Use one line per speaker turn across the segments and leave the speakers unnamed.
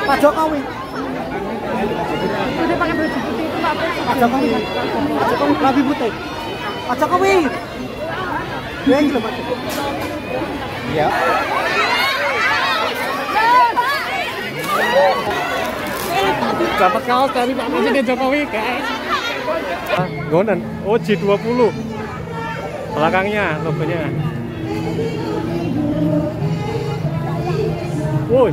Pak Jokowi.
Udah pakai baju putih itu Pak Presiden.
Pak Jokowi. Pak Jokowi lebih putih. Pak Jokowi. Ya ini loh Pak. Ya.
Dapat kaos dari Pak Presiden Jokowi, guys. Gonan, oh G20. Belakangnya logonya. Woi,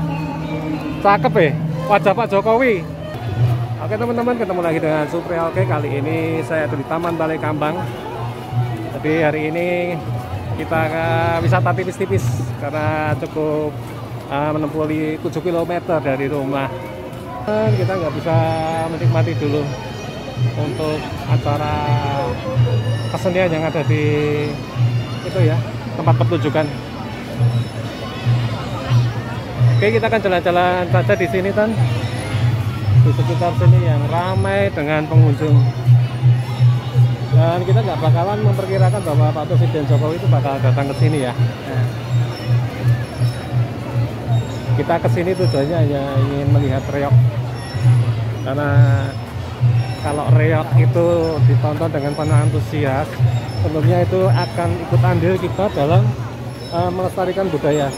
cakep ya wajah Pak Jokowi. Oke teman-teman, ketemu lagi dengan Supri. Oke, kali ini saya ada di Taman Balai Kambang. Jadi hari ini kita wisata tipis-tipis karena cukup menempuh 7 km dari rumah. Dan kita nggak bisa menikmati dulu untuk acara kesenian yang ada di itu ya, tempat pertunjukan. Oke, kita akan jalan-jalan saja di sini kan, di sekitar sini yang ramai dengan pengunjung. Dan kita nggak bakalan memperkirakan bahwa Pak Presiden Jokowi itu bakal datang ke sini ya. Kita ke sini tujuannya hanya ingin melihat reok. Karena kalau reok itu ditonton dengan penuh antusias, tentunya itu akan ikut andil kita dalam melestarikan budaya.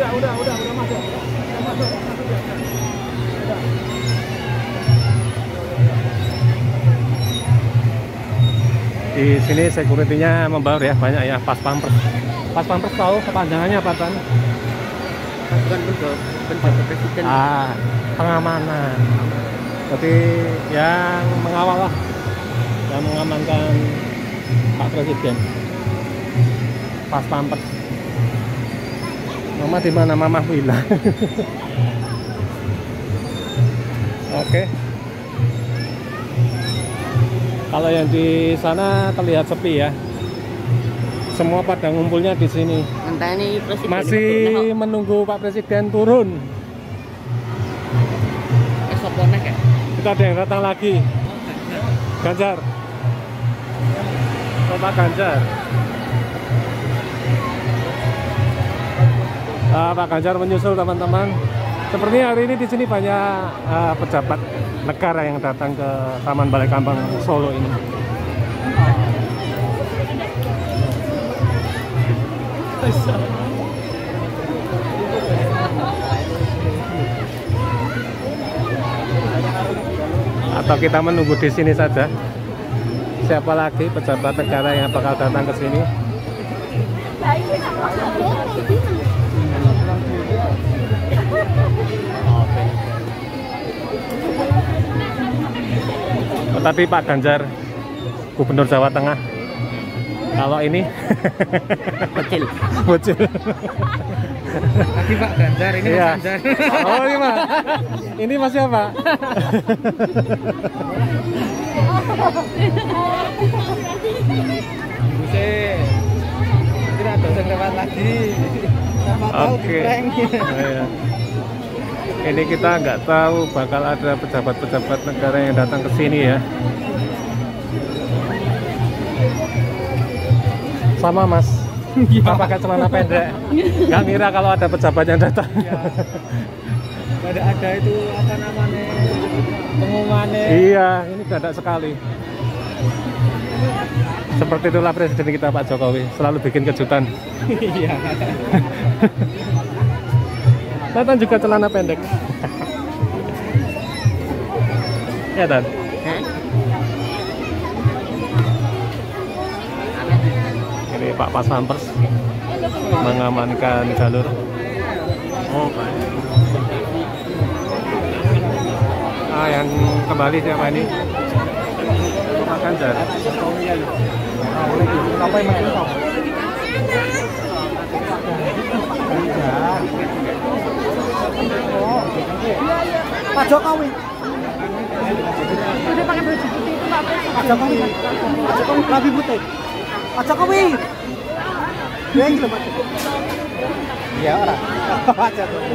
Udah masuk. Di sini security-nya membaur ya, banyak ya, pas pampers. Pas pampers tahu kepanjangannya apa kan?
Bukan penjaga presiden.
Pengamanan. Jadi yang mengawal lah, yang mengamankan Pak Presiden. Pas pampers. Mama di mana? Mama Wila. Oke. Kalau yang di sana terlihat sepi ya. Semua pada ngumpulnya di sini.
Entah ini presiden
masih menunggu Pak Presiden turun.
Esok bonek ya?
Kita ada yang datang lagi. Ganjar. Pak Ganjar. Pak Ganjar menyusul teman-teman. Sepertinya hari ini di sini banyak pejabat negara yang datang ke Taman Balai Kambang Solo ini. Atau kita menunggu di sini saja. Siapa lagi pejabat negara yang bakal datang ke sini? Tadi Pak Ganjar, Gubernur Jawa Tengah. Kalau ini
Bocil.
Tadi Pak Ganjar, ini iya. Mas Ganjar. Oh ini Mas. Ini Mas siapa? Buset. Nanti ada yang lewat lagi. Oke. Ini kita nggak tahu bakal ada pejabat-pejabat negara yang datang ke sini ya. Sama Mas, kita pakai celana pendek. Nggak ngira kalau ada pejabat yang datang.
Ada itu apa namanya pengumumannya.
Iya, ini dadak sekali. Seperti itulah Presiden kita Pak Jokowi, selalu bikin kejutan.
Iya.
Datang juga celana pendek. Ya Dan. Ini Pak Pas Pampers mengamankan jalur. Oh, Pak. Yang kembali siapa ini? Pak Ganjar.
Apa yang makin tahu? Pak Jokowi.
Udah pakai baju putih itu Pak Presiden.
Pak Jokowi. Pak Jokowi lebih putih. Pak Jokowi. Ya ini loh Pak. Ya orang. Pak Jokowi.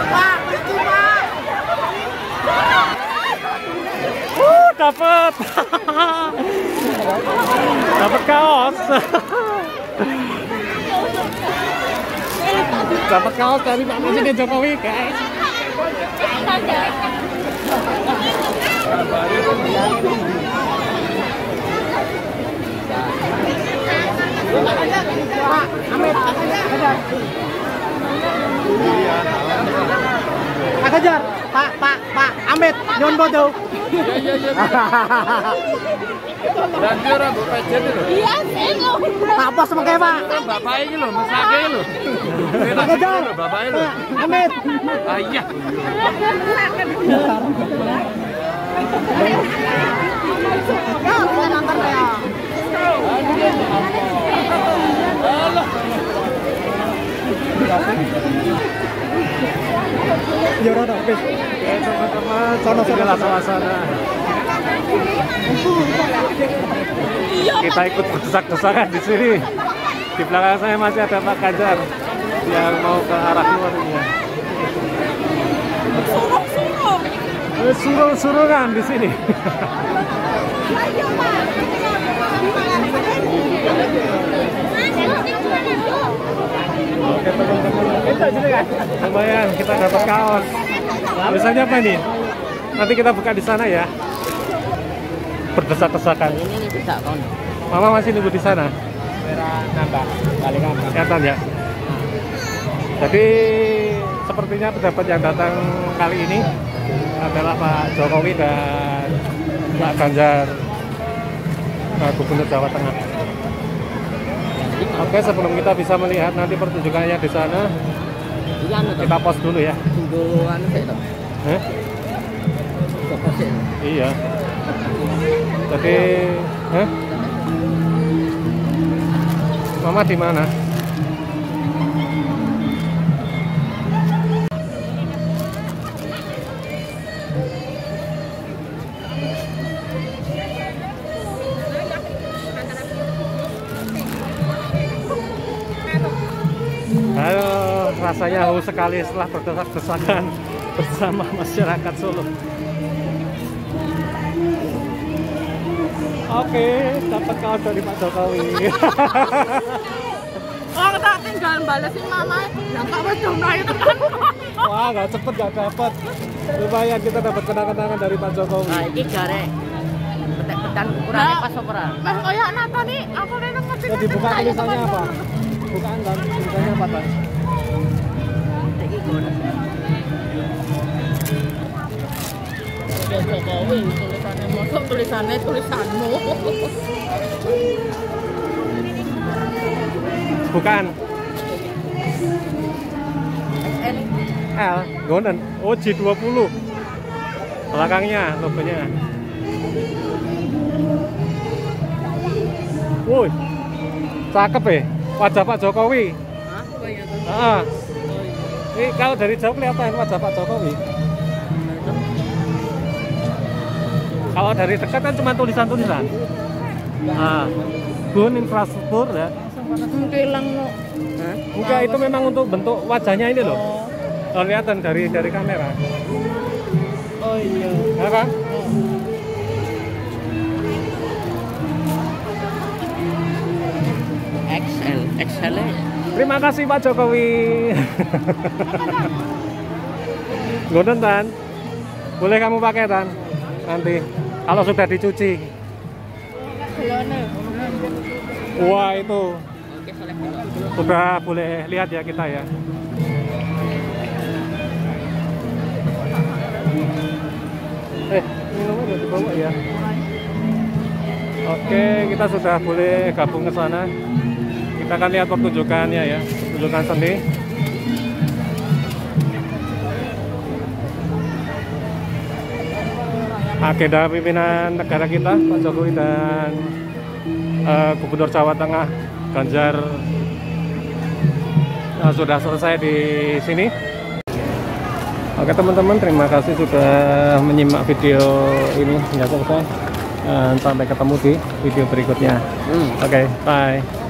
Pak, itu Pak.
dapat. Dapat kaos. Dapat kaos dari Pak Presiden Jokowi, guys.
Pak Amit, kejar. Pak Amit, nyon bodo.
Dan dia orang budget itu.
Iya, saya ngobrol.
Pak bos sama kayak Pak.
Bapaknya ini loh, masaknya ini loh.
Kejar.
Bapaknya loh.
Pak Amit.
Ah iya.
Yuk, kita nonton ya.
Ya udah, bis.
Oke teman-teman, inilah suasana. Kita ikut berdesak-desakan di sini. Di belakang saya masih ada Pak Ganjar yang mau ke arah luar ini. Suruh-suruhan di sini. Oke teman-teman, lumayan kita dapat kaos. Tulisannya apa nih? Nanti kita buka di sana ya. Berdesak-desakan.
Ini bisa kon.
Mama masih nunggu di sana.
Nambah, kali nambah.
Kelihatan ya. Jadi sepertinya pejabat yang datang kali ini adalah Pak Jokowi dan Pak Ganjar, Gubernur Jawa Tengah. Oke, sebelum kita bisa melihat nanti pertunjukannya di sana, kita pause dulu ya.
Tunggu anu sih toh.
Hah? Iya. Jadi, hah? Mama di mana? Ayo, rasanya haus sekali setelah berdesak-desakan bersama masyarakat Solo. Oke, dapat kaos dari Pak Jokowi.
Oh, tak tinggal balesin mama. Yang tak berjumlah itu kan.
Wah, nggak cepet nggak dapat. Lumayan kita dapat kenang-kenangan dari Pak Jokowi.
Nah, ini jare petan ukurannya pas opera. Mas kayak nata nih, aku memang ngerti.
Ya, dibuka tulisannya apa? Bukaan kan, tulisannya apa kan?
Iki gono. Jokowi tulisannya mosok tulisanmu.
Bukan. L, Golden. Oh, G20. Belakangnya logonya. Woi. Cakep ya. Wajah Pak Jokowi.
Hah? Oh iya tuh.
Ah. Ini kalau dari jauh kelihatan wajah Pak Jokowi. Kalau dari dekat kan cuma tulisan-tulisan. Ah. Gun infrastruktur ya.
Hilang lo. Hah?
Enggak, itu memang untuk bentuk wajahnya ini loh. Oh, kelihatan dari kamera.
Oh iya.
Ya kan?
XL.
Terima kasih Pak Jokowi. Golden Tan. Boleh kamu pakai Tan? Nanti kalau sudah dicuci. Wah, itu.
Oke, soleh.
Sudah boleh lihat ya kita ya. Minumnya udah dibawa ya. Oke, kita sudah boleh gabung ke sana. Kita akan lihat pertunjukannya ya, pertunjukan seni. Agenda pimpinan negara kita, Pak Jokowi dan Gubernur Jawa Tengah Ganjar sudah selesai di sini. Oke teman-teman, terima kasih sudah menyimak video ini hingga selesai. Sampai ketemu di video berikutnya. Oke, bye.